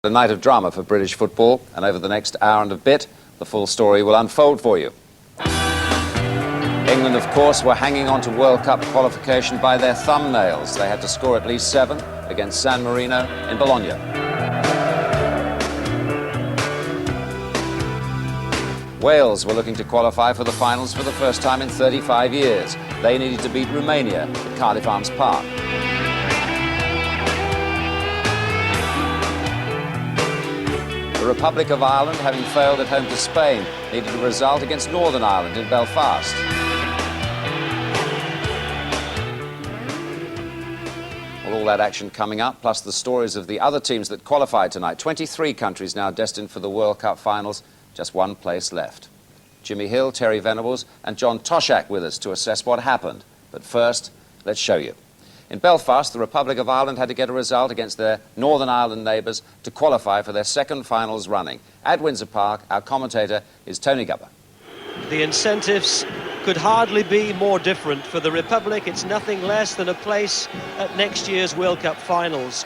A night of drama for British football, and over the next hour and a bit, the full story will unfold for you. England, of course, were hanging on to World Cup qualification by their thumbnails. They had to score at least 7 against San Marino in Bologna. Wales were looking to qualify for the finals for the first time in 35 years. They needed to beat Romania at Cardiff Arms Park. The Republic of Ireland, having failed at home to Spain, needed a result against Northern Ireland in Belfast. Well, all that action coming up, plus the stories of the other teams that qualified tonight. 23 countries now destined for the World Cup finals, just one place left. Jimmy Hill, Terry Venables and John Toshack with us to assess what happened. But first, let's show you. In Belfast, the Republic of Ireland had to get a result against their Northern Ireland neighbours to qualify for their second finals running. At Windsor Park, our commentator is Tony Gubber. The incentives could hardly be more different. For the Republic, it's nothing less than a place at next year's World Cup finals.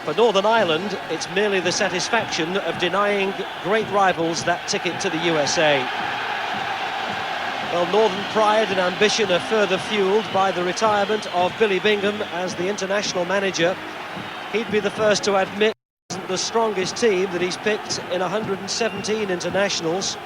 For Northern Ireland, it's merely the satisfaction of denying great rivals that ticket to the USA. Well, Northern pride and ambition are further fuelled by the retirement of Billy Bingham as the international manager. He'd be the first to admit it isn't the strongest team that he's picked in 117 internationals.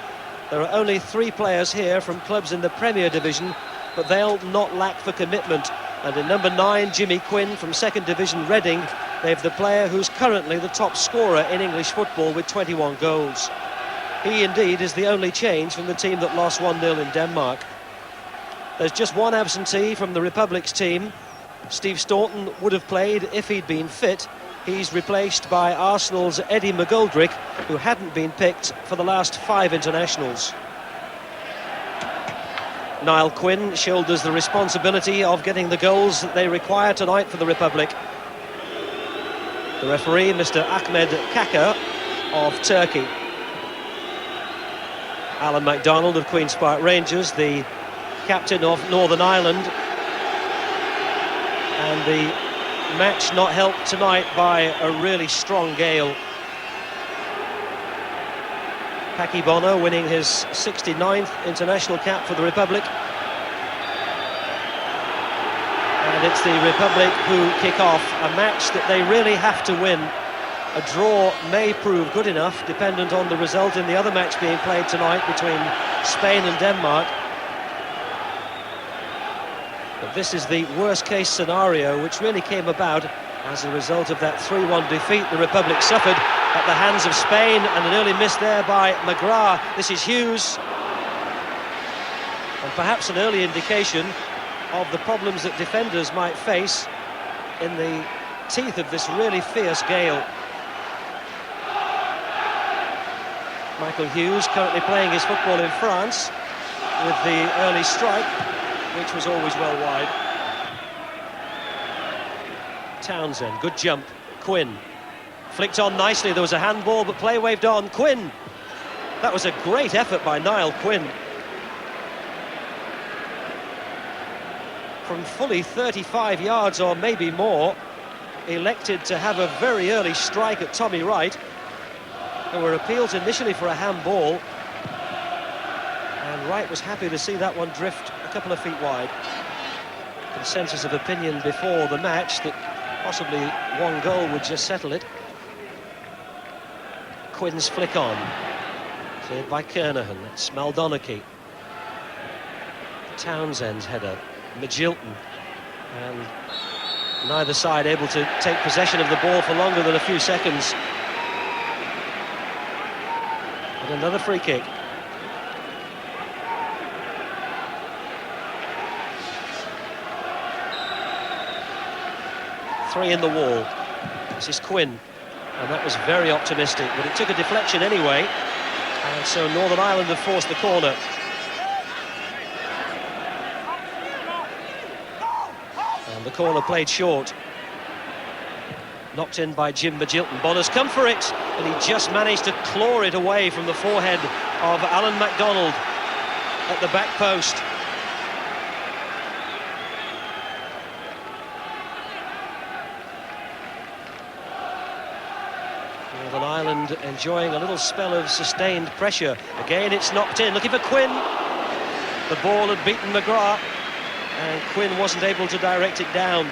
There are only 3 players here from clubs in the Premier Division, but they'll not lack for commitment. And in number 9, Jimmy Quinn from 2nd Division Reading, they've the player who's currently the top scorer in English football with 21 goals. He indeed is the only change from the team that lost 1-0 in Denmark. There's just one absentee from the Republic's team. Steve Staunton would have played if he'd been fit. He's replaced by Arsenal's Eddie McGoldrick, who hadn't been picked for the last 5 internationals. Niall Quinn shoulders the responsibility of getting the goals that they require tonight for the Republic. The referee, Mr. Ahmed Kaka of Turkey. Alan MacDonald of Queen's Park Rangers, the captain of Northern Ireland. And the match not helped tonight by a really strong gale. Paki Bono winning his 69th international cap for the Republic. And it's the Republic who kick off a match that they really have to win. A draw may prove good enough, dependent on the result in the other match being played tonight between Spain and Denmark. But this is the worst-case scenario, which really came about as a result of that 3-1 defeat the Republic suffered at the hands of Spain, and an early miss there by McGrath. This is Hughes. And perhaps an early indication of the problems that defenders might face in the teeth of this really fierce gale. Michael Hughes currently playing his football in France with the early strike, which was always well wide. Townsend, good jump. Quinn flicked on nicely. There was a handball, but play waved on. Quinn. That was a great effort by Niall Quinn. From fully 35 yards or maybe more, elected to have a very early strike at Tommy Wright. There were appeals initially for a handball, and Wright was happy to see that one drift a couple of feet wide. Consensus of opinion before the match that possibly one goal would just settle it. Quinn's flick on, cleared by Kernahan. It's Maldonaghy. Townsend's header, Magilton, and neither side able to take possession of the ball for longer than a few seconds. And another free kick. Three in the wall. This is Quinn, and that was very optimistic, but it took a deflection anyway, and so Northern Ireland have forced the corner. And the corner played short. Knocked in by Jim Magilton. Bonner's come for it, and he just managed to claw it away from the forehead of Alan MacDonald at the back post. Northern Ireland enjoying a little spell of sustained pressure. Again, it's knocked in, looking for Quinn. The ball had beaten McGrath, and Quinn wasn't able to direct it down.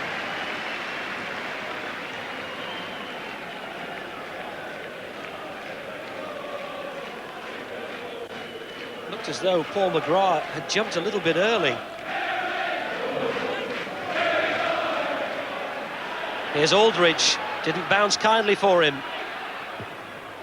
Looked as though Paul McGrath had jumped a little bit early. Here's Aldridge, didn't bounce kindly for him.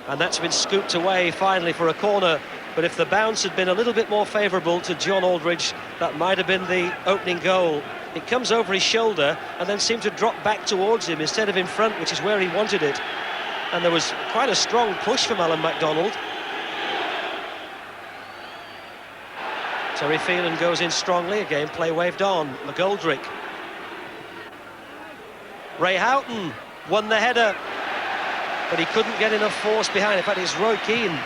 And that's been scooped away finally for a corner. But if the bounce had been a little bit more favourable to John Aldridge, that might have been the opening goal. It comes over his shoulder and then seemed to drop back towards him instead of in front, which is where he wanted it. And there was quite a strong push from Alan MacDonald. Terry Phelan goes in strongly, again play waved on. McGoldrick. Ray Houghton won the header, but he couldn't get enough force behind. In fact, it's Roy Keane.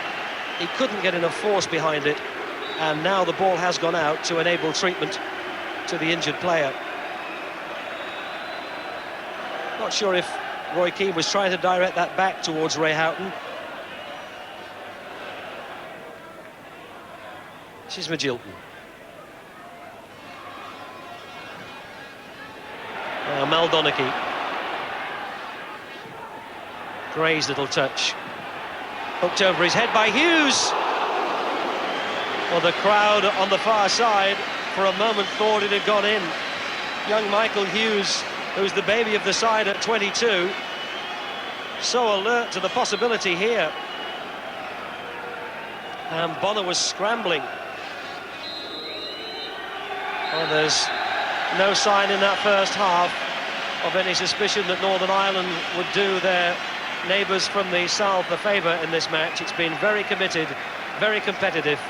He couldn't get enough force behind it, and now the ball has gone out to enable treatment to the injured player. Not sure if Roy Keane was trying to direct that back towards Ray Houghton. This is Magilton. Now Mal Donaghy. Gray's little touch. Hooked over his head by Hughes. Well, the crowd on the far side for a moment thought it had gone in. Young Michael Hughes, who's the baby of the side at 22, so alert to the possibility here. And Bonner was scrambling. Well, there's no sign in that first half of any suspicion that Northern Ireland would do their neighbours from the south a favour in this match. It's been very committed, very competitive,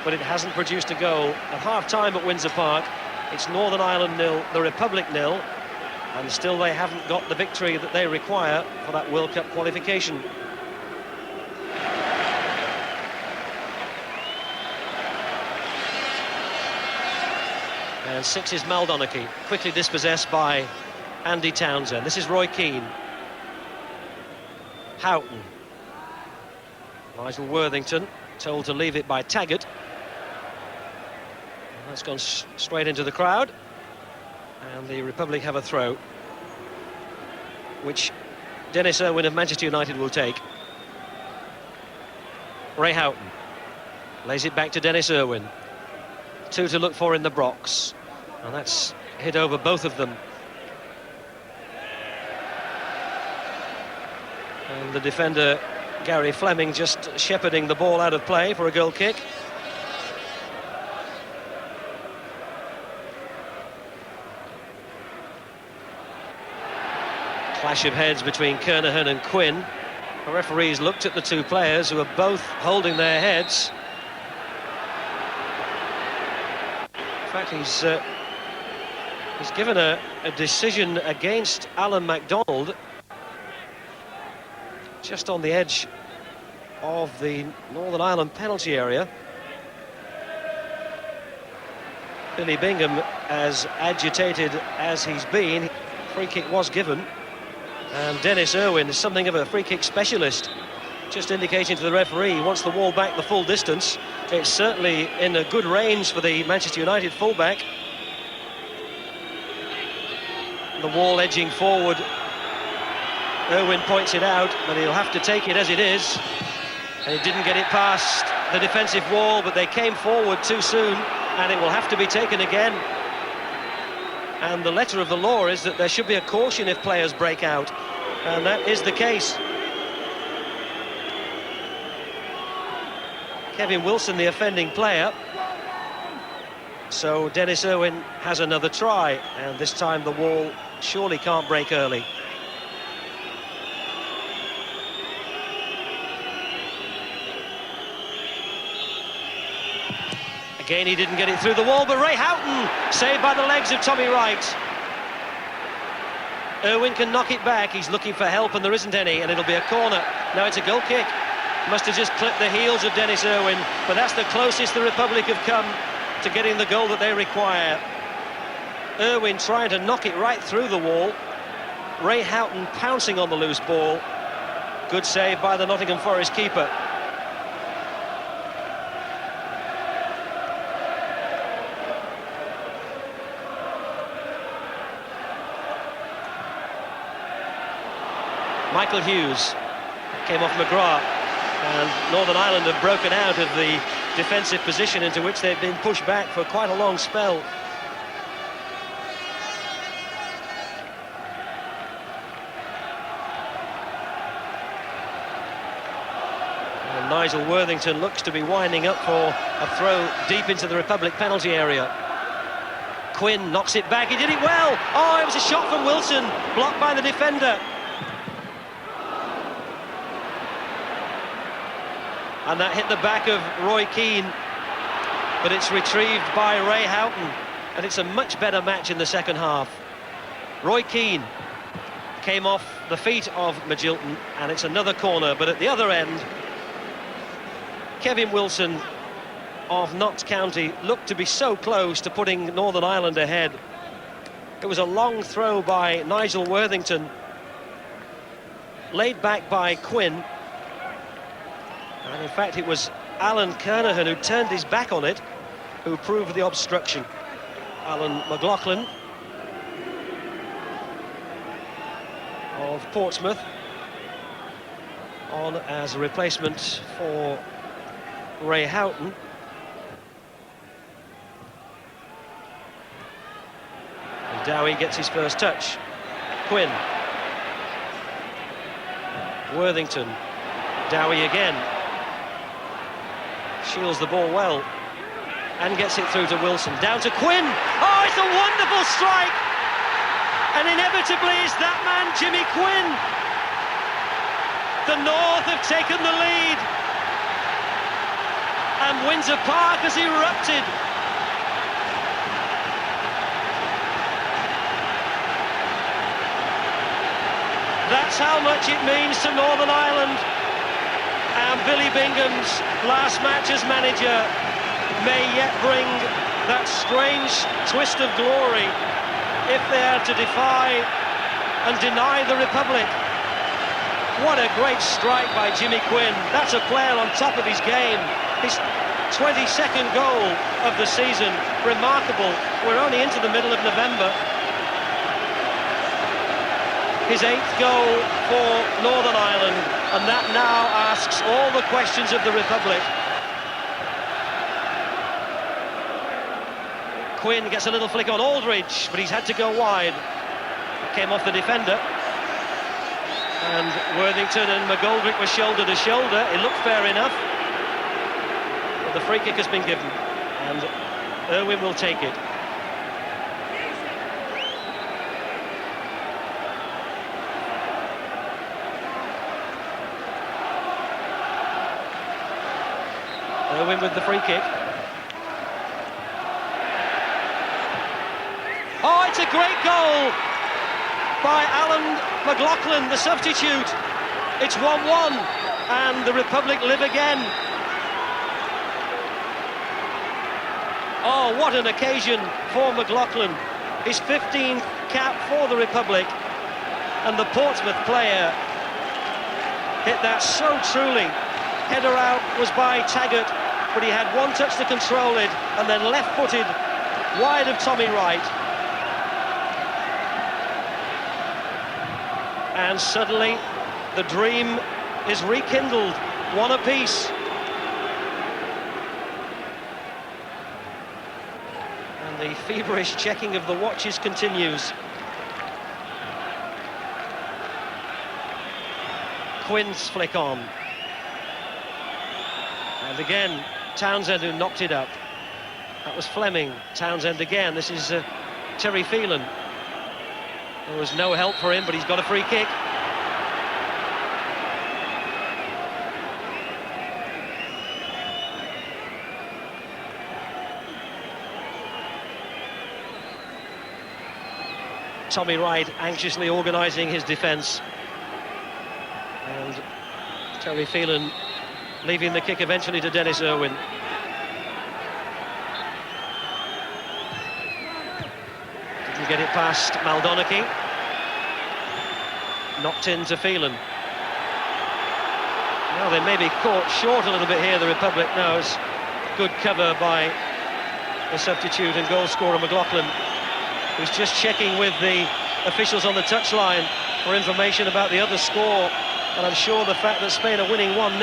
but it hasn't produced a goal. At half-time at Windsor Park, it's Northern Ireland 0, the Republic 0, and still they haven't got the victory that they require for that World Cup qualification. And 6 is Mal Donaghy, quickly dispossessed by Andy Townsend. This is Roy Keane. Houghton. Nigel Worthington told to leave it by Taggart. That's gone straight into the crowd, and the Republic have a throw, which Dennis Irwin of Manchester United will take. Ray Houghton lays it back to Dennis Irwin. 2 to look for in the box, and that's hit over both of them. And the defender, Gary Fleming, just shepherding the ball out of play for a goal kick. Clash of heads between Kernahan and Quinn. The referees looked at the two players who are both holding their heads. In fact, he's given a decision against Alan MacDonald just on the edge of the Northern Ireland penalty area. Billy Bingham, as agitated as he's been, free kick was given, and Dennis Irwin is something of a free kick specialist, just indicating to the referee he wants the wall back the full distance. It's certainly in a good range for the Manchester United fullback. The wall edging forward. Irwin points it out, but he'll have to take it as it is. And he didn't get it past the defensive wall, but they came forward too soon, and it will have to be taken again. And the letter of the law is that there should be a caution if players break out, and that is the case. Kevin Wilson, the offending player. So Dennis Irwin has another try, and this time the wall surely can't break early. Again, he didn't get it through the wall, but Ray Houghton saved by the legs of Tommy Wright. Irwin can knock it back. He's looking for help, and there isn't any, and it'll be a corner. Now it's a goal kick. Must have just clipped the heels of Dennis Irwin, but that's the closest the Republic have come to getting the goal that they require. Irwin trying to knock it right through the wall. Ray Houghton pouncing on the loose ball. Good save by the Nottingham Forest keeper. Michael Hughes came off McGrath, and Northern Ireland have broken out of the defensive position into which they've been pushed back for quite a long spell. And Nigel Worthington looks to be winding up for a throw deep into the Republic penalty area. Quinn knocks it back, he did it well! Oh, it was a shot from Wilson, blocked by the defender. And that hit the back of Roy Keane, but it's retrieved by Ray Houghton, and it's a much better match in the second half. Roy Keane came off the feet of Magilton, and it's another corner, but at the other end, Kevin Wilson of Notts County looked to be so close to putting Northern Ireland ahead. It was a long throw by Nigel Worthington, laid back by Quinn. And in fact, it was Alan Kernahan who turned his back on it, who proved the obstruction. Alan McLaughlin of Portsmouth on as a replacement for Ray Houghton. And Dowie gets his first touch. Quinn. Worthington. Dowie again. Shields the ball well and gets it through to Wilson. Down to Quinn. Oh, it's a wonderful strike! And inevitably it's that man, Jimmy Quinn. The North have taken the lead. And Windsor Park has erupted. That's how much it means to Northern Ireland. And Billy Bingham's last match as manager may yet bring that strange twist of glory if they are to defy and deny the Republic. What a great strike by Jimmy Quinn. That's a player on top of his game. His 22nd goal of the season. Remarkable. We're only into the middle of November. His 8th goal for Northern Ireland, and that now asks all the questions of the Republic. Quinn gets a little flick on Aldridge, but he's had to go wide. Came off the defender. And Worthington and McGoldrick were shoulder to shoulder. It looked fair enough. But the free kick has been given, and Irwin will take it. Irwin with the free kick. Oh, it's a great goal by Alan McLaughlin, the substitute. It's 1-1, and the Republic live again. Oh, what an occasion for McLaughlin. His 15th cap for the Republic, and the Portsmouth player hit that so truly. Header out was by Taggart, but he had one touch to control it, and then left-footed wide of Tommy Wright. And suddenly the dream is rekindled, one apiece. And the feverish checking of the watches continues. Quinn's flick on. And again, Townsend who knocked it up. That was Fleming. Townsend again. This is Terry Phelan. There was no help for him, but he's got a free kick. Tommy Wright anxiously organising his defence. And Terry Phelan leaving the kick eventually to Dennis Irwin. Didn't get it past Maldonaghy. Knocked in to Phelan. Well, they may be caught short a little bit here, the Republic knows. Good cover by the substitute and goal scorer McLaughlin, who's just checking with the officials on the touchline for information about the other score. And I'm sure the fact that Spain are winning 1-0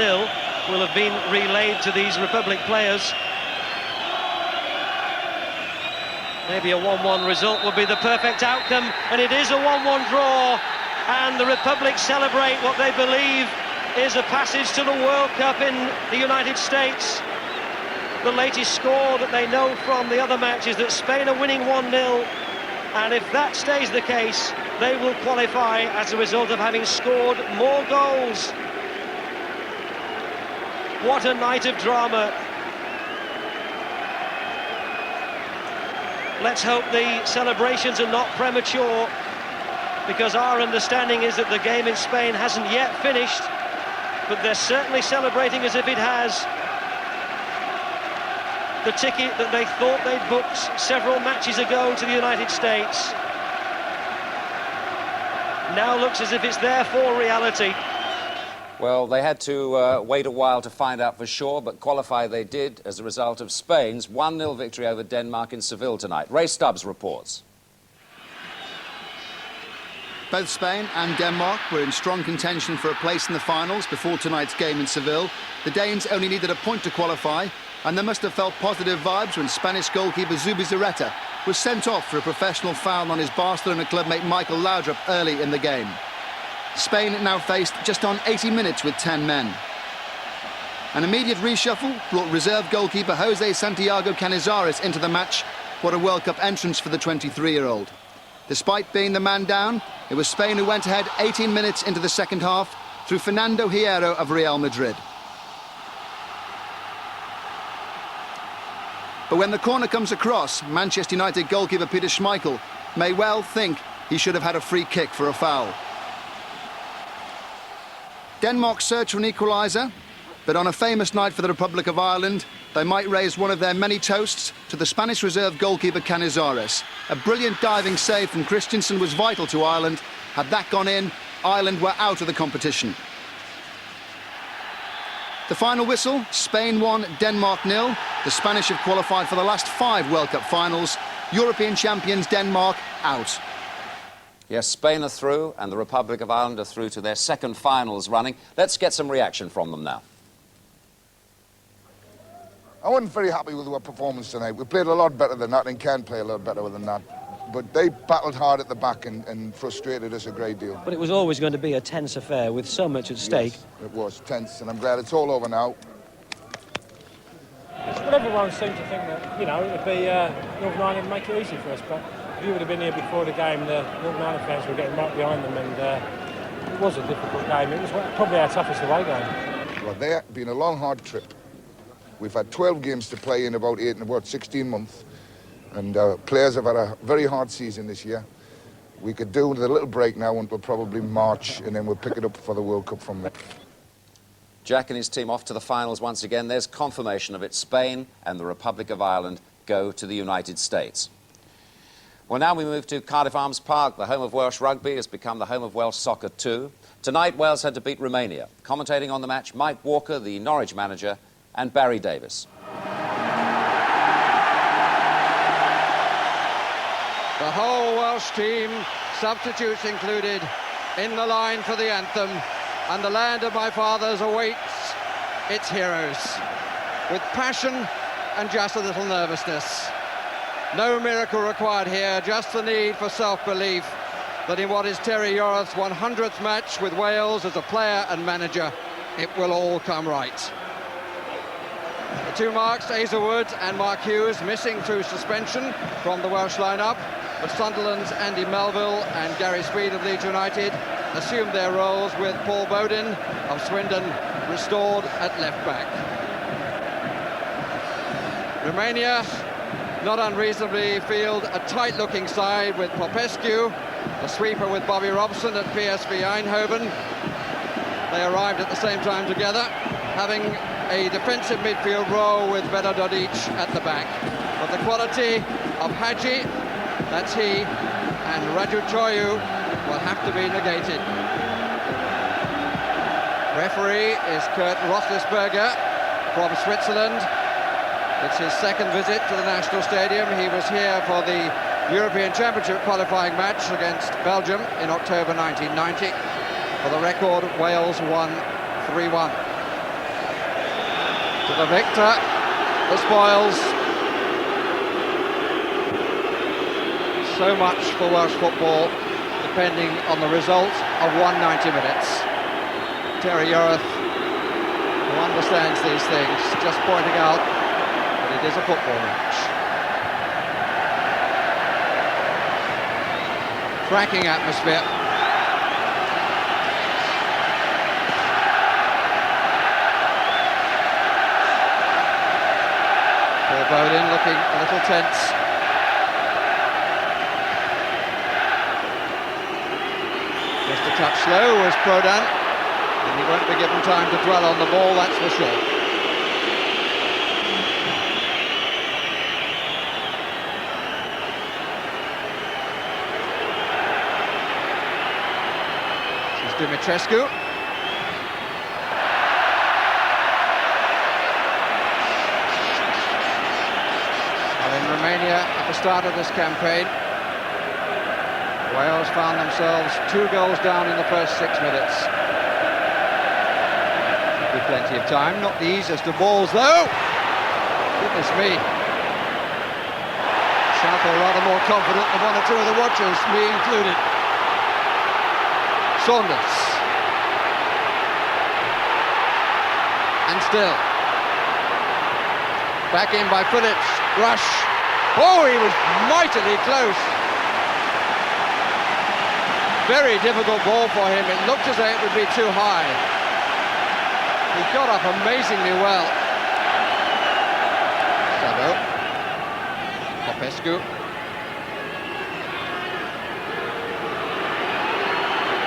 will have been relayed to these Republic players. Maybe a 1-1 result would be the perfect outcome, and it is a 1-1 draw, and the Republic celebrate what they believe is a passage to the World Cup in the United States. The latest score that they know from the other match is that Spain are winning 1-0, and if that stays the case, they will qualify as a result of having scored more goals. What a night of drama. Let's hope the celebrations are not premature, because our understanding is that the game in Spain hasn't yet finished, but they're certainly celebrating as if it has. The ticket that they thought they'd booked several matches ago to the United States now looks as if it's there for reality. Well, they had to wait a while to find out for sure, but qualify they did as a result of Spain's 1-0 victory over Denmark in Seville tonight. Ray Stubbs reports. Both Spain and Denmark were in strong contention for a place in the finals before tonight's game in Seville. The Danes only needed a point to qualify, and they must have felt positive vibes when Spanish goalkeeper Zubizarreta was sent off for a professional foul on his Barcelona clubmate Michael Laudrup early in the game. Spain now faced just on 80 minutes with 10 men. An immediate reshuffle brought reserve goalkeeper Jose Santiago Canizares into the match. What a World Cup entrance for the 23-year-old. Despite being the man down, it was Spain who went ahead 18 minutes into the second half through Fernando Hierro of Real Madrid. But when the corner comes across, Manchester United goalkeeper Peter Schmeichel may well think he should have had a free kick for a foul. Denmark search for an equaliser, but on a famous night for the Republic of Ireland, they might raise one of their many toasts to the Spanish reserve goalkeeper Canizares. A brilliant diving save from Christensen was vital to Ireland. Had that gone in, Ireland were out of the competition. The final whistle, Spain 1, Denmark 0. The Spanish have qualified for the last 5 World Cup finals. European champions Denmark out. Yes, Spain are through, and the Republic of Ireland are through to their second finals running. Let's get some reaction from them now. I wasn't very happy with our performance tonight. We played a lot better than that and can play a lot better than that. But they battled hard at the back and frustrated us a great deal. But it was always going to be a tense affair with so much at stake. Yes, it was tense, and I'm glad it's all over now. Well, everyone seemed to think that, you know, it'd be Northern Ireland make it easy for us, but if you would have been here before the game, the Northern Ireland fans were getting right behind them, and it was a difficult game. It was probably our toughest away game. Well, they've been a long, hard trip. We've had 12 games to play in about 16 months, and players have had a very hard season this year. We could do with a little break now until probably March, and then we'll pick it up for the World Cup from there. Jack and his team off to the finals once again. There's confirmation of it. Spain and the Republic of Ireland go to the United States. Well, now we move to Cardiff Arms Park. The home of Welsh rugby has become the home of Welsh soccer too. Tonight, Wales had to beat Romania. Commentating on the match, Mike Walker, the Norwich manager, and Barry Davis. The whole Welsh team, substitutes included, in the line for the anthem, and the land of my fathers awaits its heroes with passion and just a little nervousness. No miracle required here, just the need for self-belief that in what is Terry Yorath's 100th match with Wales as a player and manager, it will all come right. The two marks, Asa Wood and Mark Hughes, missing through suspension from the Welsh lineup, but Sunderland's Andy Melville and Gary Speed of Leeds United assumed their roles, with Paul Bowden of Swindon restored at left back. Romania, not unreasonably, field a tight-looking side with Popescu, the sweeper with Bobby Robson at PSV Eindhoven. They arrived at the same time together, having a defensive midfield role with Vedar Dodic at the back. But the quality of Hadji, that's he, and Raju Choyu will have to be negated. Referee is Kurt Roethlisberger from Switzerland. It's his second visit to the National Stadium. He was here for the European Championship qualifying match against Belgium in October 1990. For the record, Wales won 3-1. To the victor, the spoils. So much for Welsh football, depending on the result of 190 minutes. Terry Yorath, who understands these things, just pointing out that it is a football match. Cracking atmosphere. Paul Bowden looking a little tense. Just a touch slow was Prodan, and he won't be given time to dwell on the ball, that's for sure. This is Dumitrescu. Well, in Romania, at the start of this campaign, Wales found themselves 2 goals down in the first 6 minutes. Should be plenty of time. Not the easiest of balls, though. Goodness me. South are rather more confident than one or two of the watchers, me included. Saunders. And still. Back in by Phillips. Rush. Oh, he was mightily close. Very difficult ball for him. It looked as though it would be too high. He got up amazingly well. Sabo. Popescu.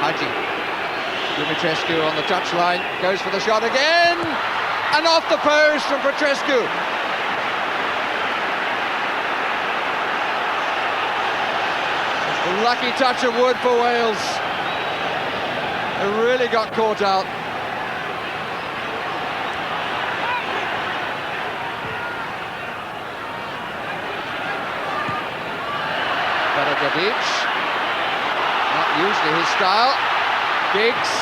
Hadji. Dumitrescu on the touchline. Goes for the shot again. And off the post from Petrescu. Lucky touch of wood for Wales. They really got caught out. Beragadic. Not usually his style. Giggs.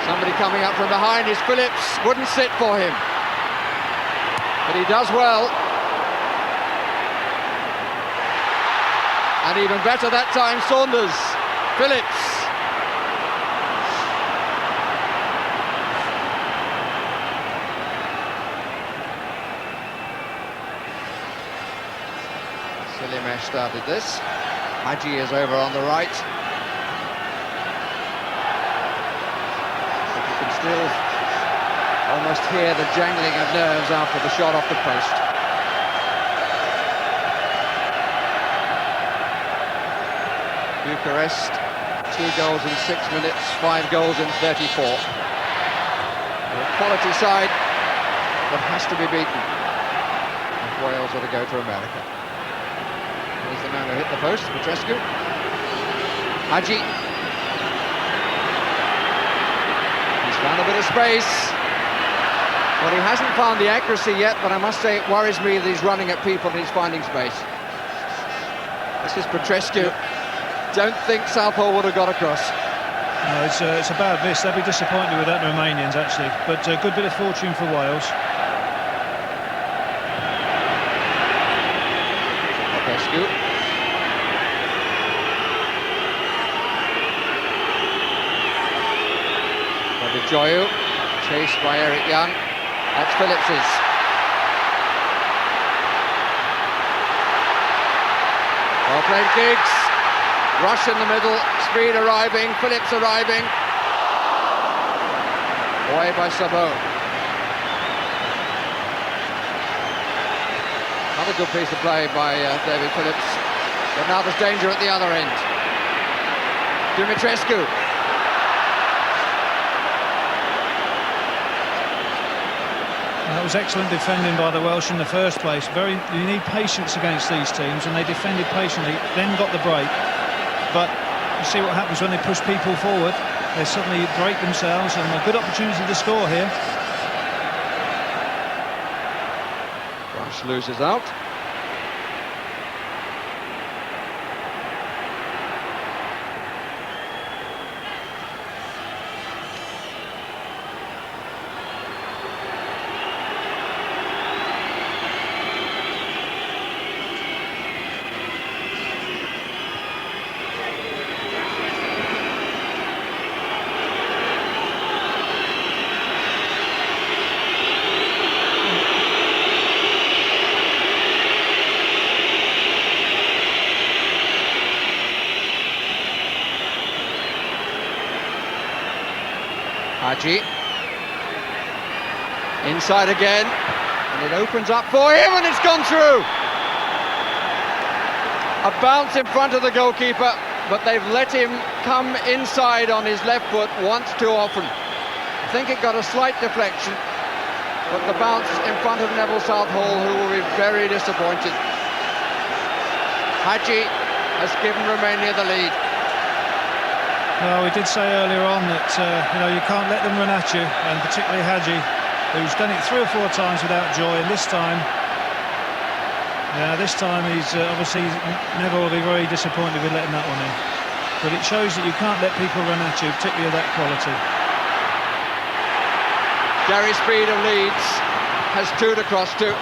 Somebody coming up from behind is Phillips. Wouldn't sit for him. But he does well. And even better that time, Saunders. Phillips. Silimesh started this. Hadji is over on the right. But you can still almost hear the jangling of nerves after the shot off the post. Bucharest, 2 goals in 6 minutes, 5 goals in 34. A quality side that has to be beaten if Wales are to go to America. Here's the man who hit the post, Petrescu. Hadji. He's found a bit of space. Well, he hasn't found the accuracy yet, but I must say it worries me that he's running at people and he's finding space. This is Petrescu. Don't think Southall would have got across. No, it's a bad miss. They'll be disappointed with that, the Romanians, actually. But a good bit of fortune for Wales. Popescu. Joyu, chased by Eric Young. That's Phillips's. Well played, Giggs. Rush in the middle, Speed arriving, Phillips arriving. Away by Sabo. Another good piece of play by David Phillips. But now there's danger at the other end. Dumitrescu. That was excellent defending by the Welsh in the first place. You need patience against these teams, and they defended patiently, then got the break. But you see what happens when they push people forward. they suddenly break themselves, and a good opportunity to score here. Rush loses out. Hadji. Inside again, and it opens up for him, and it's gone through. A bounce in front of the goalkeeper, but they've let him come inside on his left foot once too often. I think it got a slight deflection, but the bounce in front of Neville Southall, who will be very disappointed. Hadji has given Romania the lead. Well, we did say earlier on that you can't let them run at you, and particularly Hadji, who's done it 3 or 4 times without joy, and this time he's obviously Neville will be very disappointed with letting that one in. But it shows that you can't let people run at you, particularly of that quality. Gary Speed of Leeds has 2 to cross to,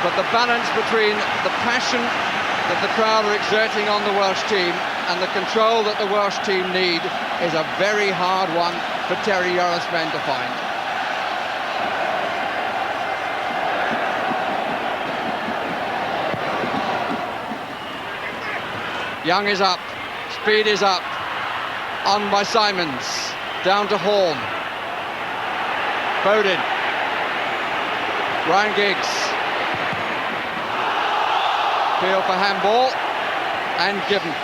but the balance between the passion that the crowd are exerting on the Welsh team and the control that the Welsh team need is a very hard one for Terry Yora's men to find. Young is up, Speed is up, on by Simons, down to Horn. Foden, Ryan Giggs, appeal for handball, and given.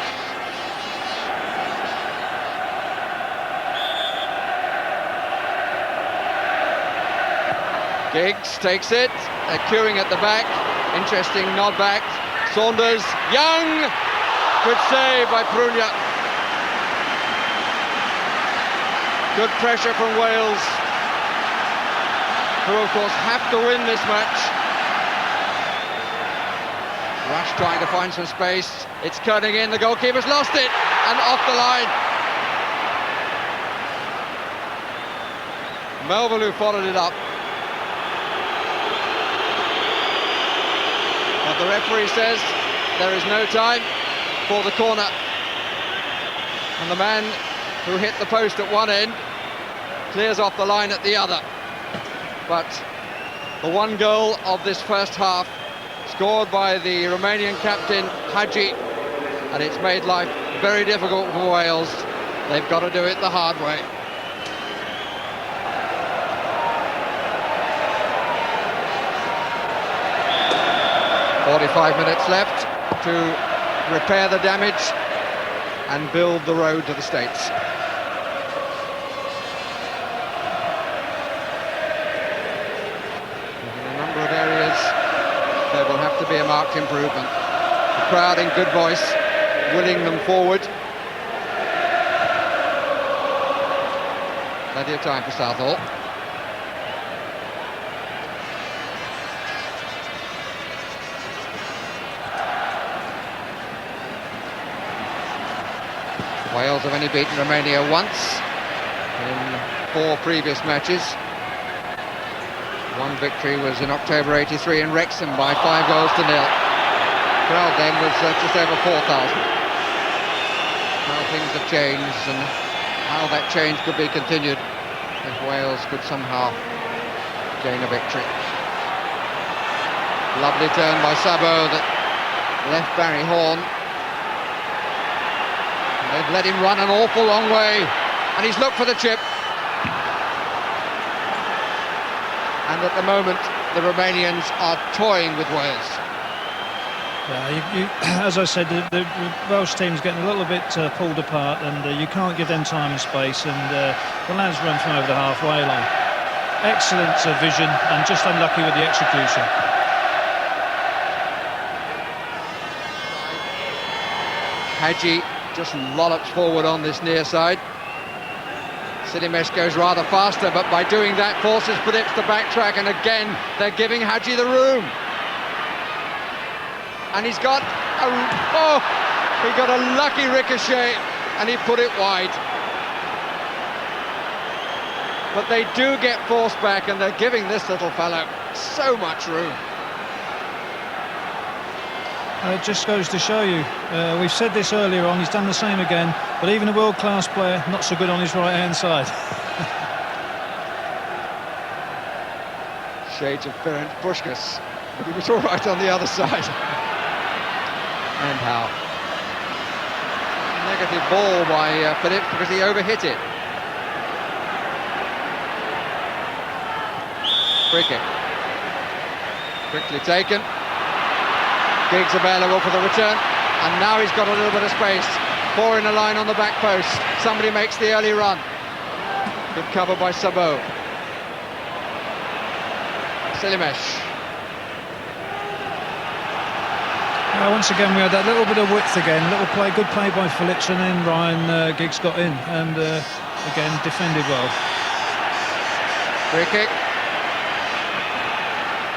Giggs takes it, they're queuing at the back, interesting nod back. Saunders, Young, good save by Prunja. Good pressure from Wales, who of course have to win this match. Rush trying to find some space, it's cutting in, the goalkeeper's lost it, and off the line. Melville, who followed it up. But the referee says there is no time for the corner. And the man who hit the post at one end clears off the line at the other. But the one goal of this first half, scored by the Romanian captain Hadji, and it's made life very difficult for Wales. They've got to do it the hard way. "45 minutes left to repair the damage and build the road to the States." In a number of areas there will have to be a marked improvement. The crowd in good voice willing them forward. Plenty of time for Southall. Wales have only beaten Romania once in 4 previous matches. One victory was in October '83 in Wrexham by 5 goals to 0. Crowd then was just over 4,000. How things have changed and how that change could be continued if Wales could somehow gain a victory. Lovely turn by Sabo that left Barry Horn. They've let him run an awful long way, and he's looked for the chip. And at the moment, the Romanians are toying with Wales. Yeah, as I said, the Welsh team's getting a little bit pulled apart, and you can't give them time and space, and the lads run from over the halfway line. Excellent vision, and just unlucky with the execution. Hadji just lollops forward on this near side. Silimesh goes rather faster, but by doing that forces Phillips to backtrack, and again they're giving Hadji the room. And he got a lucky ricochet, and he put it wide. But they do get forced back, and they're giving this little fellow so much room. It just goes to show you, we've said this earlier on, he's done the same again, but even a world-class player, not so good on his right-hand side. Shades of Ferenc Puskas, but he was all right on the other side. And how? Negative ball by Phillips because he overhit it. Free kick. Quickly taken. Giggs available for the return, and now he's got a little bit of space. Four in a line on the back post. Somebody makes the early run. Good cover by Sabot. Silimesh. Once again we had that little bit of width again, good play by Phillips, and then Ryan Giggs got in and again defended well. Free kick.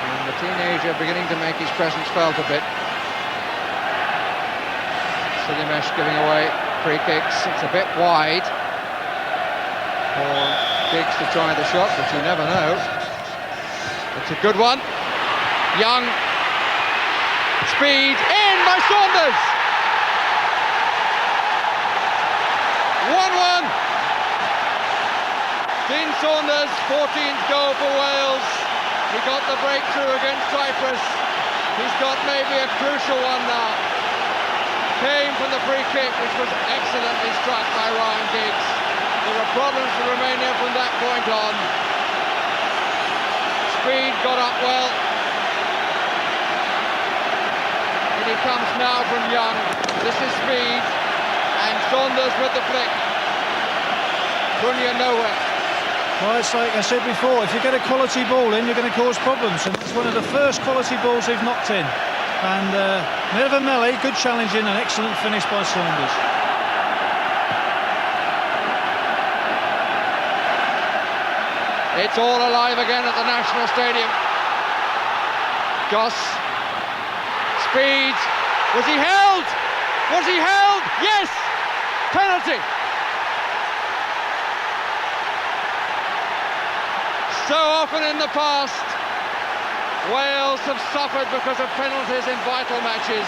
And the teenager beginning to make his presence felt a bit. Silimesh giving away free kicks. It's a bit wide for Giggs to try the shot, but you never know. It's a good one. Young. Speed in by Saunders. 1-1. Dean Saunders, 14th goal for Wales. He got the breakthrough against Cyprus. He's got maybe a crucial one now. Came from the free kick, which was excellently struck by Ryan Giggs. There were problems for Romania from that point on. Speed got up well. And he comes now from Young. This is Speed. And Saunders with the flick. Punya nowhere. Well, it's like I said before, if you get a quality ball in, you're going to cause problems, and it's one of the first quality balls they've knocked in. And bit of a melee, good challenging, and excellent finish by Saunders. It's all alive again at the National Stadium. Goss. Speed. Was he held? Was he held? Yes! Penalty! So often in the past, Wales have suffered because of penalties in vital matches,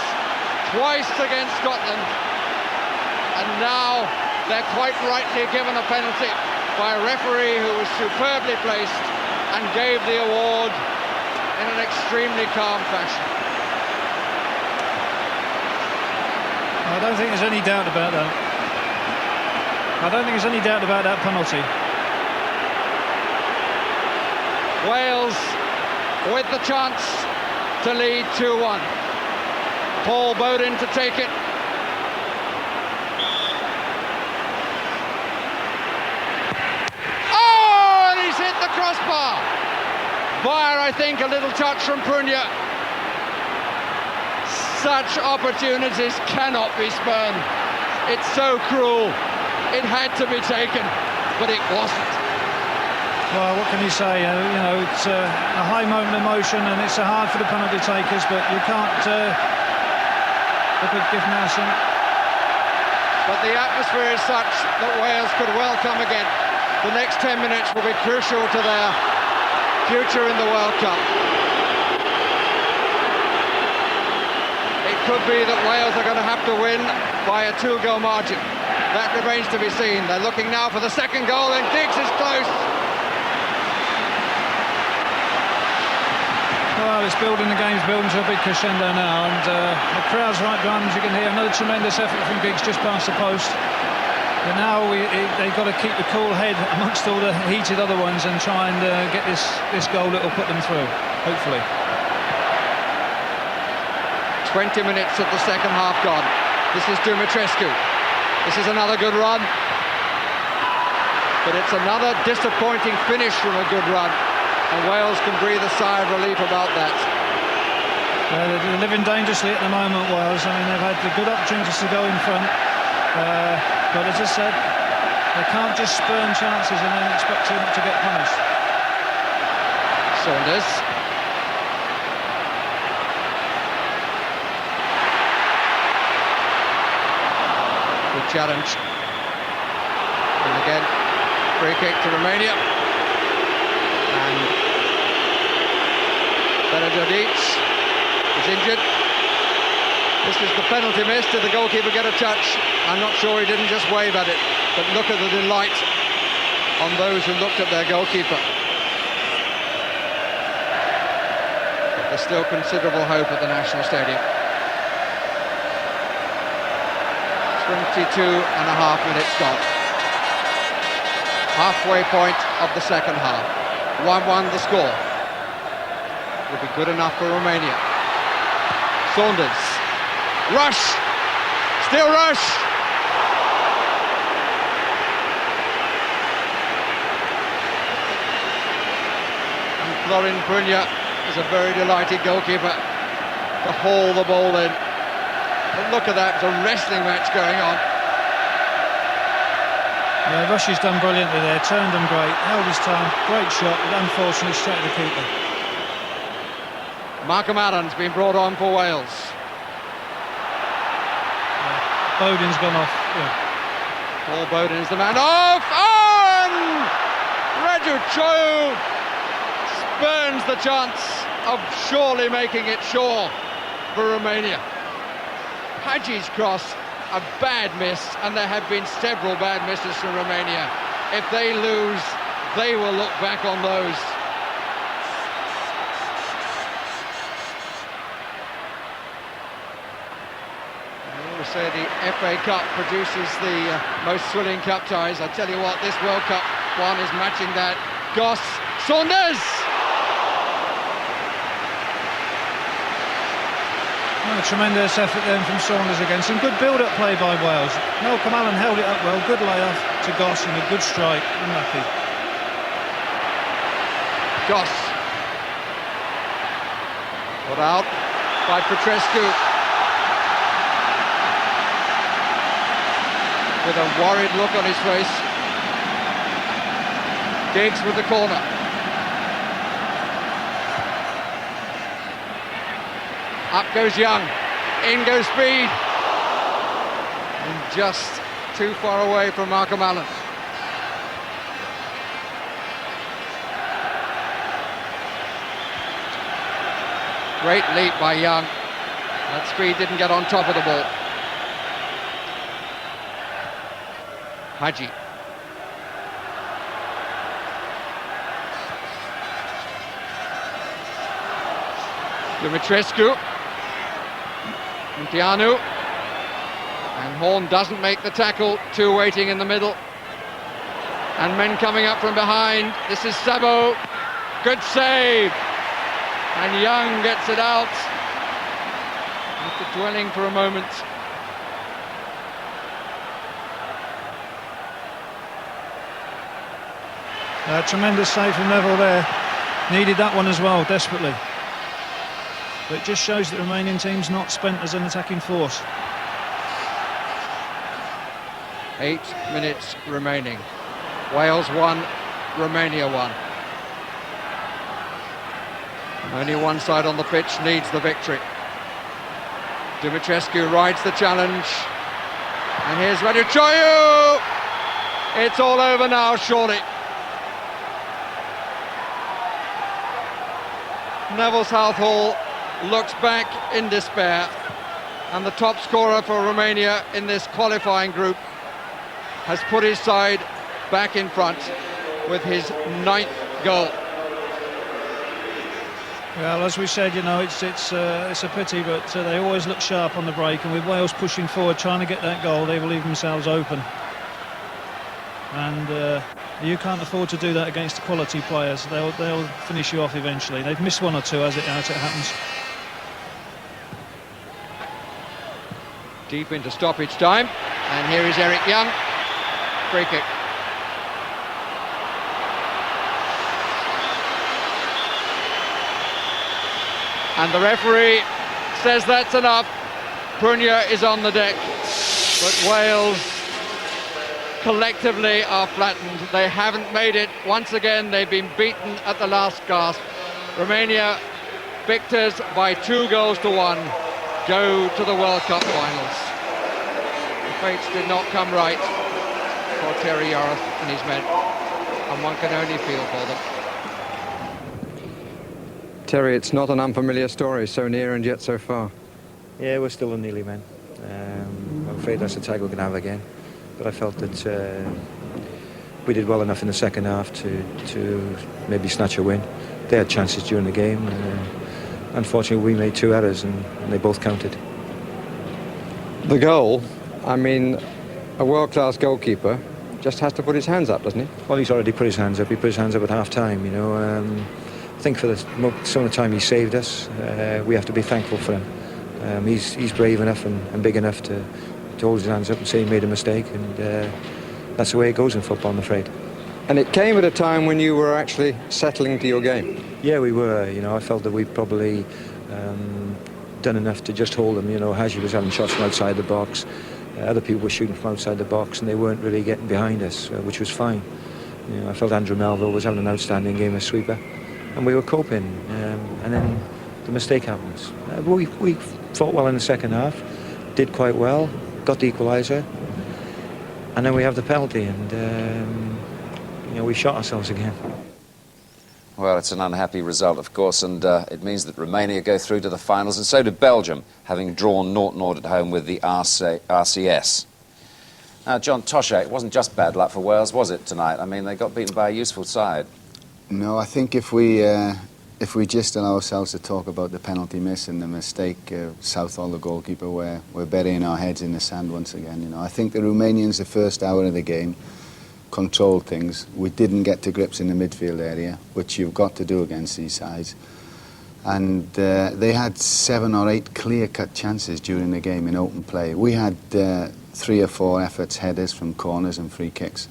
twice against Scotland, and now they're quite rightly given a penalty by a referee who was superbly placed and gave the award in an extremely calm fashion. I don't think there's any doubt about that. I don't think there's any doubt about that penalty. Wales with the chance to lead 2-1. Paul Bowden to take it. Oh, and he's hit the crossbar. Via, I think, a little touch from Punya. Such opportunities cannot be spurned. It's so cruel. It had to be taken, but it wasn't. Well, what can you say? You know, it's a high moment of emotion, and it's hard for the penalty takers, but you can't look at Giff Nelson. But the atmosphere is such that Wales could well come again. The next 10 minutes will be crucial to their future in the World Cup. It could be that Wales are going to have to win by a 2-goal margin. That remains to be seen. They're looking now for the second goal, and Giggs is close. Well, it's building, the game's building to a big crescendo now, and the crowd's right behind them, as you can hear. Another tremendous effort from Giggs just past the post. But now they've got to keep the cool head amongst all the heated other ones and try and get this goal that will put them through, hopefully. 20 minutes of the second half gone. This is Dumitrescu. This is another good run. But it's another disappointing finish from a good run. And Wales can breathe a sigh of relief about that. They're living dangerously at the moment, Wales. I mean, they've had the good opportunities to go in front. But as I said, They can't just spurn chances and then expect him to get punished. Saunders. Good challenge. And again, free kick to Romania. And Beredovic is injured. This is the penalty miss. Did the goalkeeper get a touch? I'm not sure he didn't just wave at it. But look at the delight on those who looked at their goalkeeper. But there's still considerable hope at the National Stadium. 22 and a half minutes gone. Halfway point of the second half. 1-1 the score. Will be good enough for Romania. Saunders. Rush! Still Rush! And Florin Prunia is a very delighted goalkeeper to haul the ball in. But look at that, it's a wrestling match going on. Yeah, Rush has done brilliantly there, turned them great, held his time, great shot, but unfortunately straight to the keeper. Malcolm Allen's been brought on for Wales. Bowden's gone off. Yeah. Paul Bowden is the man off, and Radu Choyu spurns the chance of surely making it sure for Romania. Haji's cross, a bad miss, and there have been several bad misses from Romania. If they lose, they will look back on those. Say the FA Cup produces the most thrilling cup ties. I tell you what, this World Cup one is matching that. Goss, Saunders! A tremendous effort then from Saunders again. Some good build-up play by Wales. Malcolm Allen held it up well. Good layoff to Goss and a good strike. Unlucky. Goss. Put out by Petrescu. With a worried look on his face. Giggs with the corner. Up goes Young. In goes Speed. And just too far away from Malcolm Allen. Great leap by Young. That Speed didn't get on top of the ball. Haji. Dumitrescu. Munteanu. And Horn doesn't make the tackle. Two waiting in the middle. And men coming up from behind. This is Sabo. Good save. And Young gets it out. After dwelling for a moment. Tremendous save from Neville there. Needed that one as well, desperately. But it just shows that the Romanian team's not spent as an attacking force. 8 minutes remaining. Wales 1, Romania 1. Only one side on the pitch needs the victory. Dumitrescu rides the challenge. And here's Radu Choyu! It's all over now, surely. Neville Southall looks back in despair, and the top scorer for Romania in this qualifying group has put his side back in front with his 9th goal. Well, as we said, you know, it's a pity, but they always look sharp on the break, and with Wales pushing forward, trying to get that goal, they will leave themselves open. And you can't afford to do that against the quality players. They'll finish you off eventually. They've missed one or two as it happens. Deep into stoppage time, and here is Eric Young. Free kick. And the referee says that's enough. Prunia is on the deck, but Wales collectively are flattened. They haven't made it. Once again, they've been beaten at the last gasp. Romania, victors by 2-1, go to the World Cup finals. The fates did not come right for Terry Yorath and his men, and one can only feel for them. Terry, it's not an unfamiliar story, so near and yet so far. Yeah, we're still on nearly, man. I'm afraid that's a tag we're going to have again. But I felt that we did well enough in the second half to maybe snatch a win. They had chances during the game. Unfortunately, we made 2 errors and they both counted. The goal, I mean, a world-class goalkeeper just has to put his hands up, doesn't he? Well, he's already put his hands up. He put his hands up at half-time, you know. I think for some of the time he saved us, we have to be thankful for him. He's brave enough and big enough to hold his hands up and say he made a mistake, and that's the way it goes in football, I'm afraid. And it came at a time when you were actually settling to your game. Yeah, we were. You know, I felt that we'd probably done enough to just hold them. You know, Haji was having shots from outside the box. Other people were shooting from outside the box, and they weren't really getting behind us, which was fine. You know, I felt Andrew Melville was having an outstanding game as sweeper, and we were coping. And then the mistake happens. We fought well in the second half, did quite well, got the equaliser, and then we have the penalty, and you know, we shot ourselves again. Well, it's an unhappy result, of course, and it means that Romania go through to the finals, and so did Belgium, having drawn 0-0 at home with the RCS. Now, John Toshack, it wasn't just bad luck for Wales, was it, tonight? I mean, they got beaten by a useful side. No, I think if we just allow ourselves to talk about the penalty miss and the mistake, Southall, the goalkeeper, we're burying our heads in the sand once again. You know, I think the Romanians, the first hour of the game, controlled things. We didn't get to grips in the midfield area, which you've got to do against these sides. And they had 7 or 8 clear-cut chances during the game in open play. We had 3 or 4 efforts, headers from corners and free kicks.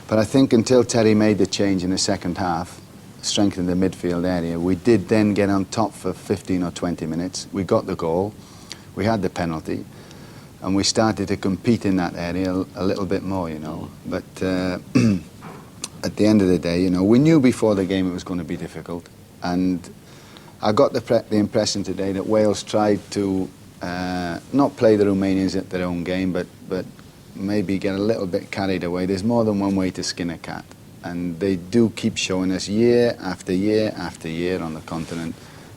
But I think until Terry made the change in the second half, strengthened the midfield area, we did then get on top for 15 or 20 minutes. We got the goal, we had the penalty, and we started to compete in that area a little bit more, you know. But at the end of the day, you know, we knew before the game it was going to be difficult. And I got the impression today that Wales tried to not play the Romanians at their own game, but maybe get a little bit carried away. There's more than one way to skin a cat. And they do keep showing us year after year after year on the continent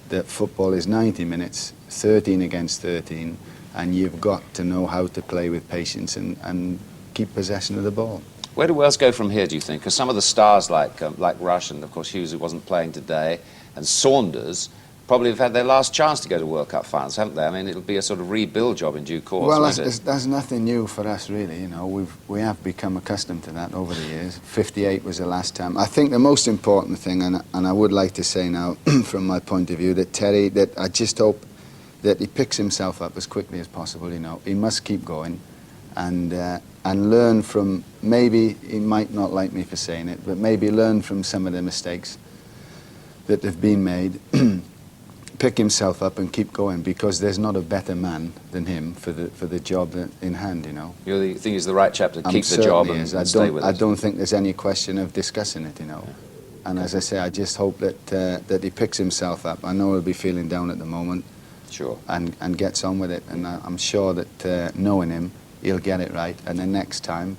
that football is 90 minutes, 13 against 13, and you've got to know how to play with patience and keep possession of the ball. Where do Wales go from here, do you think? Because some of the stars like Rush and, of course, Hughes, who wasn't playing today, and Saunders probably have had their last chance to go to World Cup finals, haven't they? I mean, it'll be a sort of rebuild job in due course, well, won't it? That's nothing new for us, really. You know, we have become accustomed to that over the years. 58 was the last time. I think the most important thing, and I would like to say now, from my point of view, that Terry, that I just hope that he picks himself up as quickly as possible. You know, he must keep going, and learn from, maybe he might not like me for saying it, but maybe learn from some of the mistakes that have been made. Pick himself up and keep going, because there's not a better man than him for the job in hand, you know. You think he's the right chap to keep the job and stay with it? I don't think there's any question of discussing it, you know. Yeah. And as I say, I just hope that he picks himself up. I know he'll be feeling down at the moment. Sure. And gets on with it. And I'm sure that knowing him, he'll get it right. And the next time,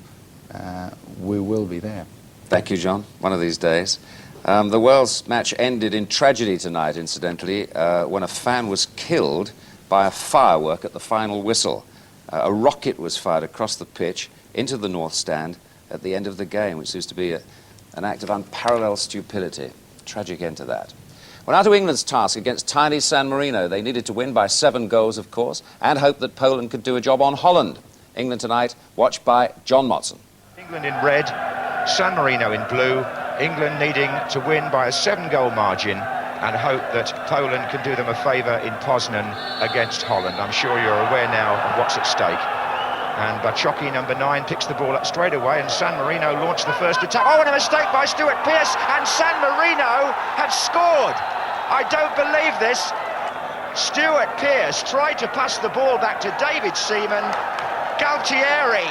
we will be there. Thank you, John. One of these days. The Wales match ended in tragedy tonight, incidentally, when a fan was killed by a firework at the final whistle. A rocket was fired across the pitch into the North Stand at the end of the game, which seems to be an act of unparalleled stupidity. Tragic end to that. Well, now to England's task against tiny San Marino. They needed to win by 7 goals, of course, and hope that Poland could do a job on Holland. England tonight, watched by John Motson. England in red, San Marino in blue. England needing to win by a 7-goal margin and hope that Poland can do them a favour in Poznan against Holland. I'm sure you're aware now of what's at stake. And Batshuayi, number 9, picks the ball up straight away, and San Marino launched the first attack. Oh, and a mistake by Stuart Pearce, and San Marino had scored. I don't believe this. Stuart Pearce tried to pass the ball back to David Seaman. Galtieri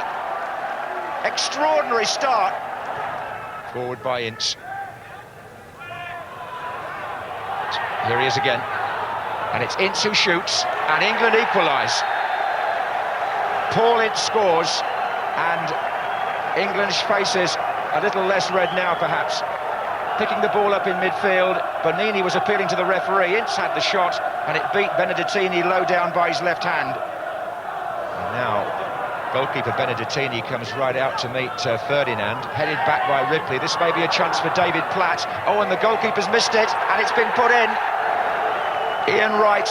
Extraordinary start. Forward by Ince. Here he is again. And it's Ince who shoots, and England equalise. Paul Ince scores, and England's faces a little less red now, perhaps. Picking the ball up in midfield, Bonini was appealing to the referee. Ince had the shot, and it beat Benedettini low down by his left hand. And now, goalkeeper Benedettini comes right out to meet Ferdinand, headed back by Ripley. This may be a chance for David Platt. Oh, and the goalkeeper's missed it, and it's been put in. Ian Wright.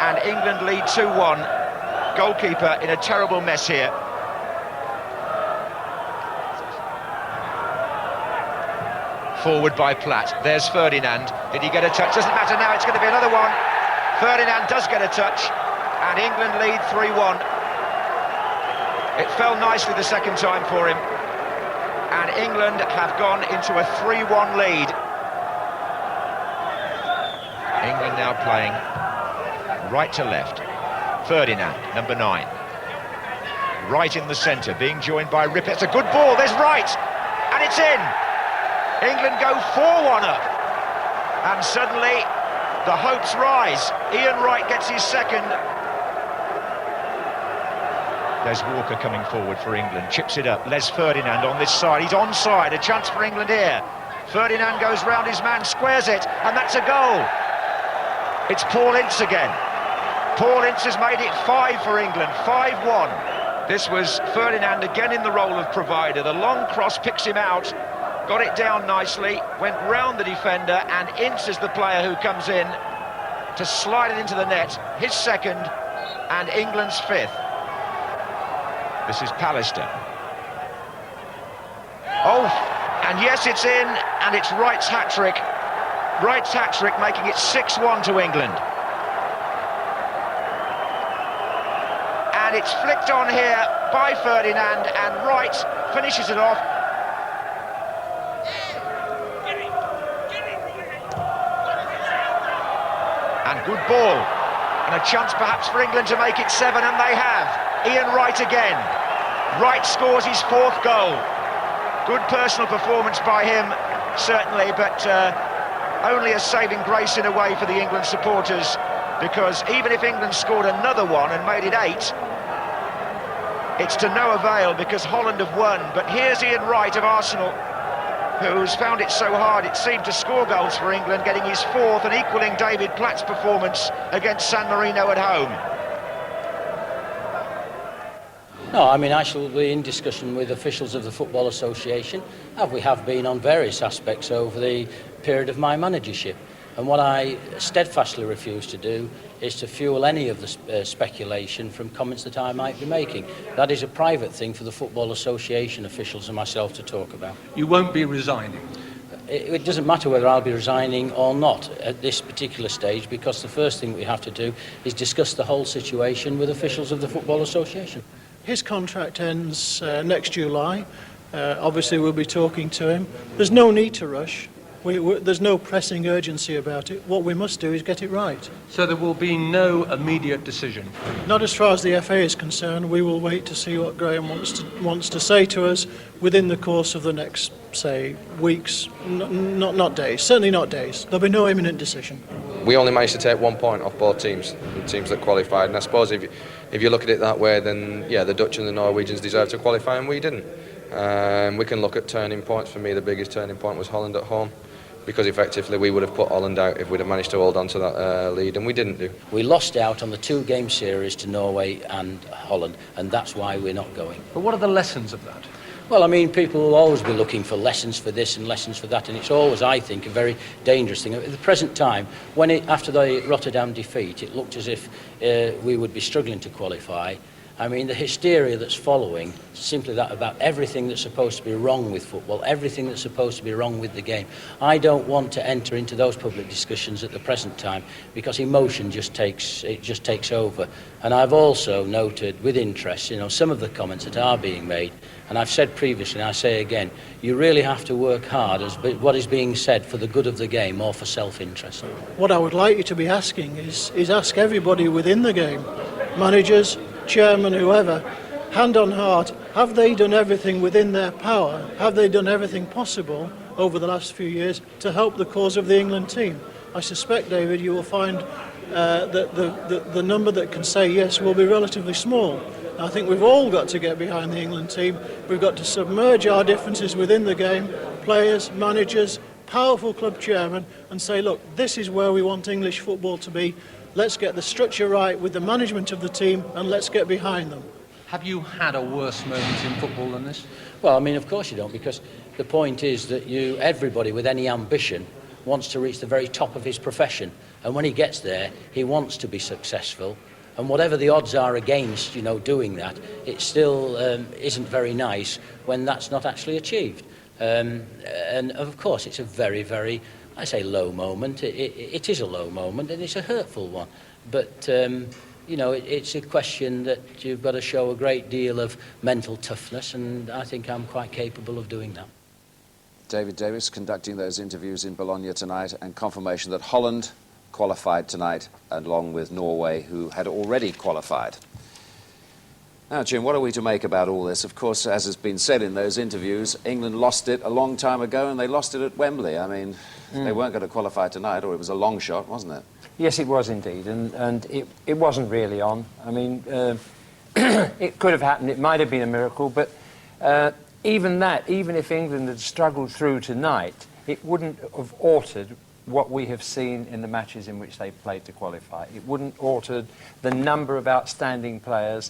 And England lead 2-1. Goalkeeper in a terrible mess here. Forward by Platt. There's Ferdinand. Did he get a touch? Doesn't matter now, it's going to be another one. Ferdinand does get a touch, and England lead 3-1. It fell nicely the second time for him, and England have gone into a 3-1 lead. England now playing right to left. Ferdinand, number 9. Right in the centre, being joined by Ripley. It's a good ball, there's Wright, and it's in. England go 4-1 up, and suddenly the hopes rise. Ian Wright gets his second. There's Walker coming forward for England, chips it up. Les Ferdinand on this side, he's onside, a chance for England here. Ferdinand goes round his man, squares it, and that's a goal. It's Paul Ince again. Paul Ince has made it 5 for England, 5-1. This was Ferdinand again in the role of provider. The long cross picks him out, got it down nicely, went round the defender, and Ince is the player who comes in to slide it into the net. His second, and England's 5th. This is Pallister. Oh, and yes, it's in, and it's Wright's hat-trick. Wright's hat-trick making it 6-1 to England. And it's flicked on here by Ferdinand, and Wright finishes it off. And good ball. And a chance perhaps for England to make it 7, and they have. Ian Wright again. Wright scores his 4th goal. Good personal performance by him, certainly, but only a saving grace in a way for the England supporters, because even if England scored another one and made it 8, it's to no avail because Holland have won. But here's Ian Wright of Arsenal, who's found it so hard it seemed to score goals for England, getting his 4th and equalling David Platt's performance against San Marino at home. No, I mean, I shall be in discussion with officials of the Football Association, as we have been on various aspects over the period of my managership. And what I steadfastly refuse to do is to fuel any of the speculation from comments that I might be making. That is a private thing for the Football Association officials and myself to talk about. You won't be resigning? It doesn't matter whether I'll be resigning or not at this particular stage, because the first thing we have to do is discuss the whole situation with officials of the Football Association. His contract ends next July. Obviously, we'll be talking to him. There's no need to rush. There's no pressing urgency about it. What we must do is get it right. So there will be no immediate decision? Not as far as the FA is concerned. We will wait to see what Graham wants to say to us within the course of the next, say, weeks, not days. Certainly not days. There'll be no imminent decision. We only managed to take 1 point off both teams, the teams that qualified, and I suppose if you look at it that way, then yeah, the Dutch and the Norwegians deserve to qualify and we didn't. We can look at turning points. For me, the biggest turning point was Holland at home, because effectively we would have put Holland out if we'd have managed to hold on to that lead, and we didn't do. We lost out on the 2-game series to Norway and Holland, and that's why we're not going. But what are the lessons of that? Well, I mean, people will always be looking for lessons for this and lessons for that, and it's always, I think, a very dangerous thing. At the present time, after the Rotterdam defeat, it looked as if we would be struggling to qualify. I mean, the hysteria that's following, simply that about everything that's supposed to be wrong with football, everything that's supposed to be wrong with the game. I don't want to enter into those public discussions at the present time, because emotion just takes over. And I've also noted with interest, some of the comments that are being made, and I've said previously, and I say again, you really have to work hard as what is being said for the good of the game or for self-interest. What I would like you to be asking is ask everybody within the game, managers, chairman, whoever, hand on heart, have they done everything within their power? Have they done everything possible over the last few years to help the cause of the England team? I suspect, David, you will find that the number that can say yes will be relatively small. I think we've all got to get behind the England team. We've got to submerge our differences within the game, players, managers, powerful club chairman, and say, look, this is where we want English football to be. Let's get the structure right with the management of the team, and let's get behind them. Have you had a worse moment in football than this? Well, I mean, of course you don't, because the point is that everybody with any ambition wants to reach the very top of his profession, and when he gets there, he wants to be successful. And whatever the odds are against, doing that, it still isn't very nice when that's not actually achieved. And of course, it's a very, very, I say low moment. It is a low moment, and it's a hurtful one. But, it's a question that you've got to show a great deal of mental toughness, and I think I'm quite capable of doing that. David Davis conducting those interviews in Bologna tonight, and confirmation that Holland qualified tonight, along with Norway, who had already qualified. Now, Jim, what are we to make about all this? Of course, as has been said in those interviews, England lost it a long time ago, and they lost it at Wembley. I mean, they weren't going to qualify tonight, or it was a long shot, wasn't it? Yes, it was indeed, and it wasn't really on. I mean, it could have happened, it might have been a miracle, but even if England had struggled through tonight, it wouldn't have altered what we have seen in the matches in which they played to qualify. It wouldn't alter the number of outstanding players,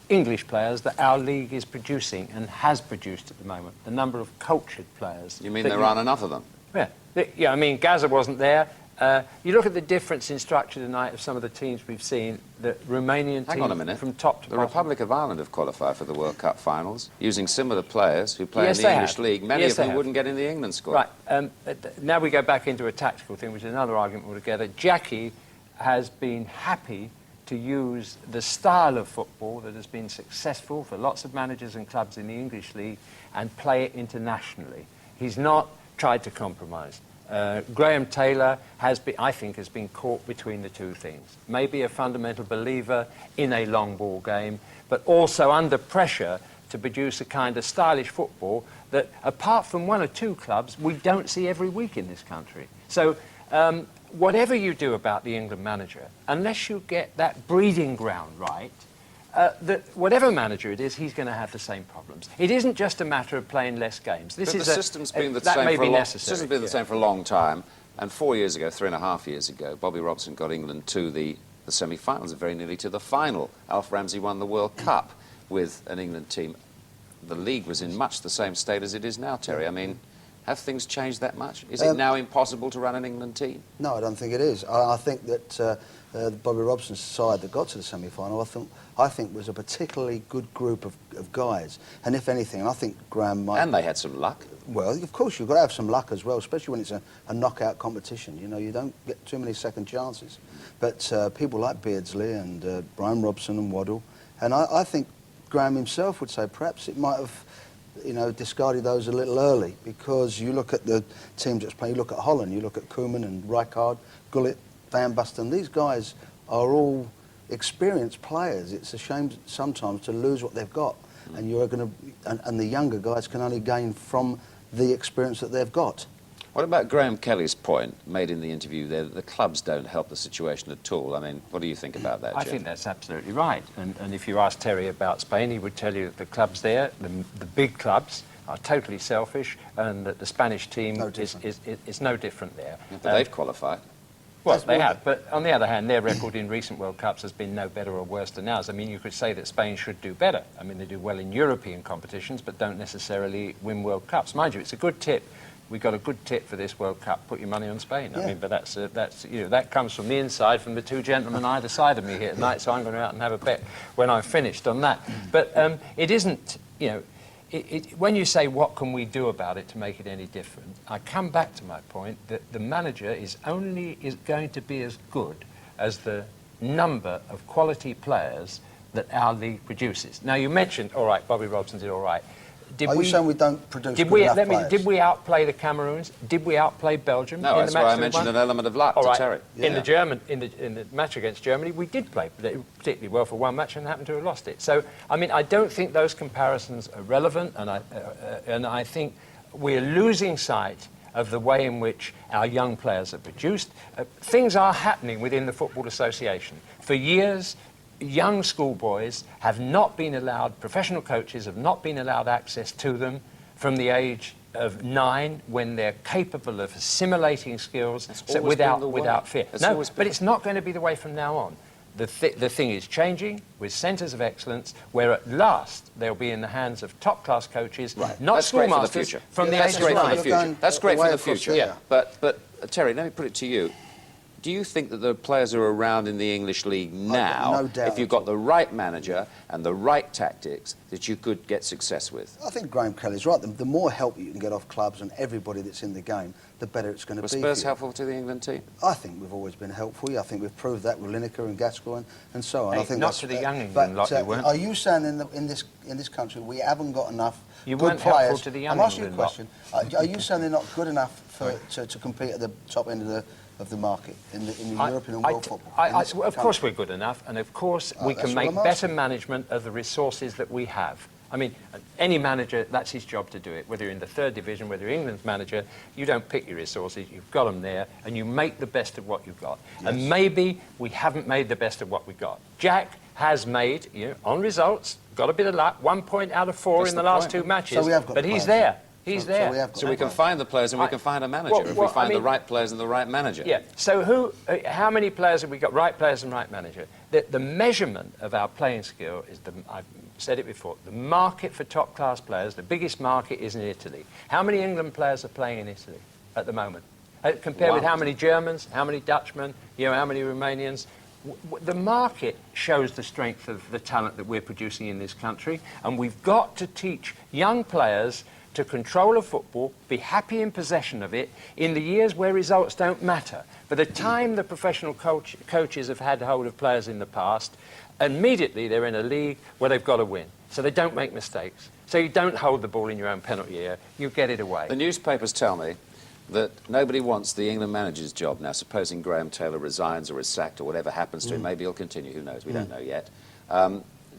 English players, that our league is producing and has produced at the moment. The number of cultured players. You mean there aren't enough of them? Yeah, I mean, Gaza wasn't there. You look at the difference in structure tonight of some of the teams we've seen, the Romanian Hang on a minute. from top to the bottom. Republic of Ireland have qualified for the World Cup finals, using similar players who play in the English league. Many of them wouldn't get in the England squad. Right. Now we go back into a tactical thing, which is another argument altogether. Jackie has been happy to use the style of football that has been successful for lots of managers and clubs in the English league and play it internationally. He's not tried to compromise. Graham Taylor has been caught between the two things. Maybe a fundamental believer in a long ball game, but also under pressure to produce a kind of stylish football that, apart from one or two clubs, we don't see every week in this country. So whatever you do about the England manager, unless you get that breeding ground right, whatever manager it is, he's going to have the same problems. It isn't just a matter of playing less games. The system's been the same for a long time. And 4 years ago, 3.5 years ago, Bobby Robson got England to the semi-finals, and very nearly to the final. Alf Ramsey won the World Cup with an England team. The league was in much the same state as it is now, Terry. I mean, have things changed that much? Is it now impossible to run an England team? No, I don't think it is. I think that Bobby Robson's side that got to the semi-final, I think was a particularly good group of guys. And if anything, and I think Graham might... And they had some luck. Well, of course, you've got to have some luck as well, especially when it's a knockout competition. You know, you don't get too many second chances. But people like Beardsley and Brian Robson and Waddle, and I think Graham himself would say perhaps it might have, discarded those a little early, because you look at the teams that's playing, you look at Holland, you look at Koeman and Rijkaard, Gullit, Van Basten, these guys are all experienced players. It's a shame sometimes to lose what they've got, and you're going to, and the younger guys can only gain from the experience that they've got. What about Graham Kelly's point made in the interview there that the clubs don't help the situation at all? I mean, what do you think about that, Jim? I think that's absolutely right. And if you ask Terry about Spain, he would tell you that the clubs there, the big clubs, are totally selfish, and that the Spanish team is no different there. Yeah, but they've qualified. Well, they have, but on the other hand, their record in recent World Cups has been no better or worse than ours. I mean, you could say that Spain should do better. I mean, they do well in European competitions, but don't necessarily win World Cups. Mind you, it's a good tip. We got a good tip for this World Cup. Put your money on Spain. Yeah. I mean, but that's that comes from the inside, from the two gentlemen either side of me here tonight. So I'm going to go out and have a bet when I've finished on that. But it isn't, when you say what can we do about it to make it any different, I come back to my point that the manager is going to be as good as the number of quality players that our league produces. Now, you mentioned, all right, Bobby Robson did all right. Are you saying we don't produce did good we, enough let me, players? Did we outplay the Cameroons? Did we outplay Belgium? No, in that's the why match I that we mentioned won? an element of luck All to right. Terry. In the match against Germany, we did play particularly well for one match and happened to have lost it. So, I mean, I don't think those comparisons are relevant, and I think we're losing sight of the way in which our young players are produced. Things are happening within the Football Association. For years, young schoolboys have not been allowed, professional coaches have not been allowed access to them from the age of 9 when they're capable of assimilating skills without fear. No, but it's not going to be the way from now on. The thing is changing with centres of excellence where at last they'll be in the hands of top-class coaches, not schoolmasters from the age of 9. That's great for the future. Yeah. But Terry, let me put it to you. Do you think that the players who are around in the English league now, no doubt if you've got the right manager and the right tactics, that you could get success with? I think Graham Kelly's right. The more help you can get off clubs and everybody that's in the game, the better it's going to be. Were Spurs helpful to the England team? I think we've always been helpful. I think we've proved that with Lineker and Gascoigne and so on. Hey, I think not to the young England lot, you weren't. Are you saying in this country we haven't got enough you good weren't players? helpful to the young I'm asking you a England question. Are you saying they're not good enough to compete at the top end of the market in the European and world football? Of course we're good enough, and of course we can make better management of the resources that we have. I mean, any manager, that's his job to do it. Whether you're in the 3rd division, whether you're England's manager, you don't pick your resources, you've got them there, and you make the best of what you've got. Yes. And maybe we haven't made the best of what we've got. Jack has made, on results, got a bit of luck, 1 point out of 4 in the last 2 matches, so we have got but he's there. He's there. So we can find the players and we can find a manager if we find the right players and the right manager. Yeah. So how many players have we got? Right players and right manager. The measurement of our playing skill is, I've said it before, the market for top-class players, the biggest market is in Italy. How many England players are playing in Italy at the moment? Compared with how many Germans, how many Dutchmen, how many Romanians? The market shows the strength of the talent that we're producing in this country, and we've got to teach young players to control a football, be happy in possession of it, in the years where results don't matter. By the time the professional coaches have had hold of players in the past, immediately they're in a league where they've got to win. So they don't make mistakes. So you don't hold the ball in your own penalty area, you get it away. The newspapers tell me that nobody wants the England manager's job now, supposing Graham Taylor resigns or is sacked or whatever happens to him. Maybe he'll continue, who knows, we don't know yet.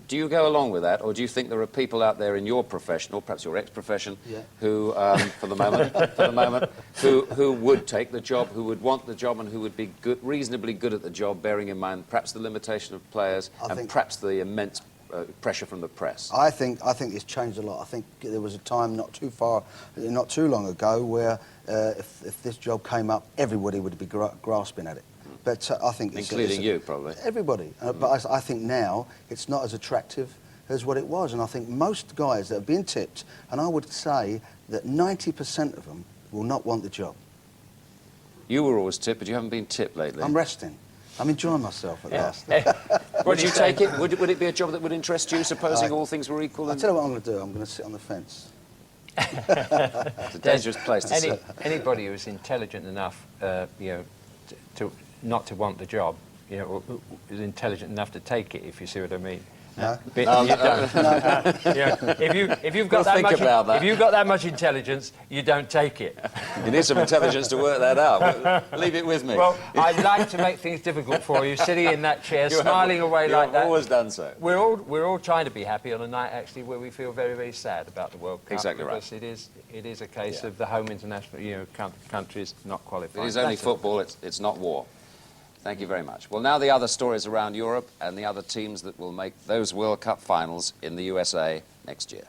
Do you go along with that, or do you think there are people out there in your profession, or perhaps your ex-profession, who, for the moment, who would take the job, who would want the job, and who would be reasonably good at the job, bearing in mind perhaps the limitation of players and perhaps the immense pressure from the press? I think it's changed a lot. I think there was a time not too long ago, where if this job came up, everybody would be grasping at it. But I think including you, probably. Everybody. But I think now it's not as attractive as what it was. And I think most guys that have been tipped, and I would say that 90% of them will not want the job. You were always tipped, but you haven't been tipped lately. I'm resting. I'm enjoying myself at last. Would you take it? Would it be a job that would interest you, supposing all things were equal? I'll tell you what I'm going to do. I'm going to sit on the fence. It's a dangerous place to sit. Anybody who's intelligent enough, to not to want the job, is intelligent enough to take it, if you see what I mean. No. If you've got that much intelligence, you don't take it. You need some intelligence to work that out. Leave it with me. Well, I'd like to make things difficult for you, sitting in that chair, smiling away like that. You've always done so. We're all trying to be happy on a night, actually, where we feel very, very sad about the World Cup. Exactly right. Because it is a case of the home international, countries not qualifying. It is only football. It's not war. Thank you very much. Well, now the other stories around Europe and the other teams that will make those World Cup finals in the USA next year.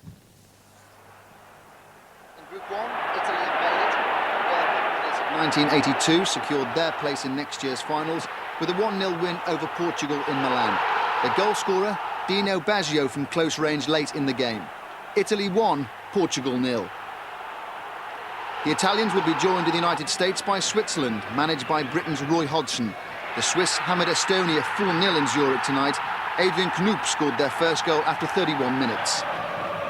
In Group 1, Italy invaded. World Cup winners of 1982 secured their place in next year's finals with a 1-0 win over Portugal in Milan. The goal scorer, Dino Baggio, from close range late in the game. Italy 1, Portugal 0. The Italians will be joined in the United States by Switzerland, managed by Britain's Roy Hodgson. The Swiss hammered Estonia 4-0 in Zurich tonight. Adrian Knoop scored their first goal after 31 minutes.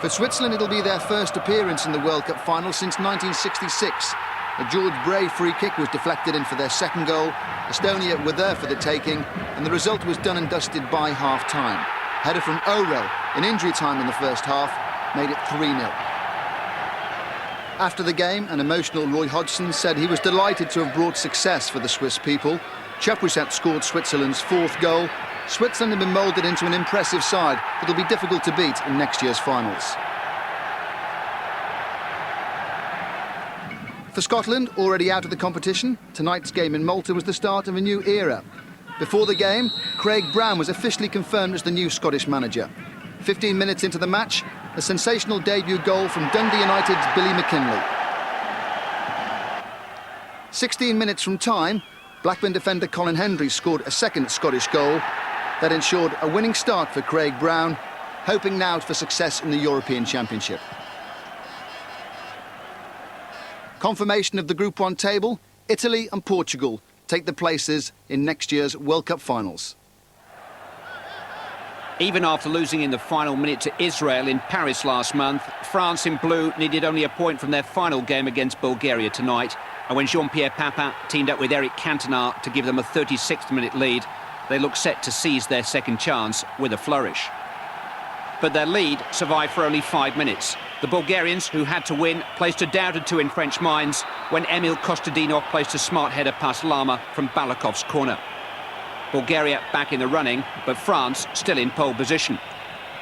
For Switzerland, it'll be their first appearance in the World Cup final since 1966. A George Bray free kick was deflected in for their second goal. Estonia were there for the taking, and the result was done and dusted by half-time. Header from Orel in injury time in the first half made it 3-0. After the game, an emotional Roy Hodgson said he was delighted to have brought success for the Swiss people. Chapuisat scored Switzerland's 4th goal. Switzerland have been moulded into an impressive side that will be difficult to beat in next year's finals. For Scotland, already out of the competition, tonight's game in Malta was the start of a new era. Before the game, Craig Brown was officially confirmed as the new Scottish manager. 15 minutes into the match, a sensational debut goal from Dundee United's Billy McKinlay. 16 minutes from time, Blackburn defender Colin Hendry scored a second Scottish goal that ensured a winning start for Craig Brown, hoping now for success in the European Championship. Confirmation of the Group 1 table, Italy and Portugal take the places in next year's World Cup finals. Even after losing in the final minute to Israel in Paris last month, France in blue needed only a point from their final game against Bulgaria tonight. And when Jean-Pierre Papin teamed up with Eric Cantona to give them a 36th minute lead, they looked set to seize their second chance with a flourish. But their lead survived for only 5 minutes. The Bulgarians, who had to win, placed a doubted two in French minds when Emil Kostadinov placed a smart header past Lama from Balakov's corner. Bulgaria back in the running, but France still in pole position.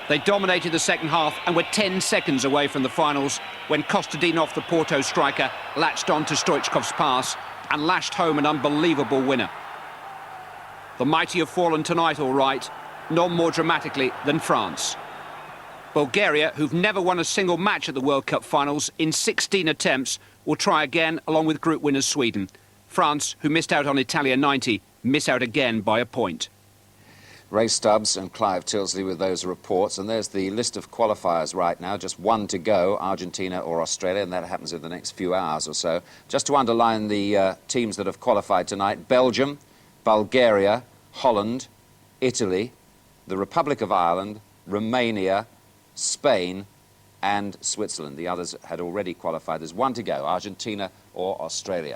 They dominated the second half and were 10 seconds away from the finals when Kostadinov, the Porto striker, latched on to Stoichkov's pass and lashed home an unbelievable winner. The mighty have fallen tonight, all right, none more dramatically than France. Bulgaria, who've never won a single match at the World Cup finals in 16 attempts, will try again along with group winners Sweden. France, who missed out on Italia 90, miss out again by a point. Ray Stubbs and Clive Tilsley with those reports, and there's the list of qualifiers right now, just one to go, Argentina or Australia, and that happens in the next few hours or so. Just to underline the teams that have qualified tonight: Belgium, Bulgaria, Holland, Italy, the Republic of Ireland, Romania, Spain and Switzerland. The others had already qualified. There's one to go, Argentina or Australia.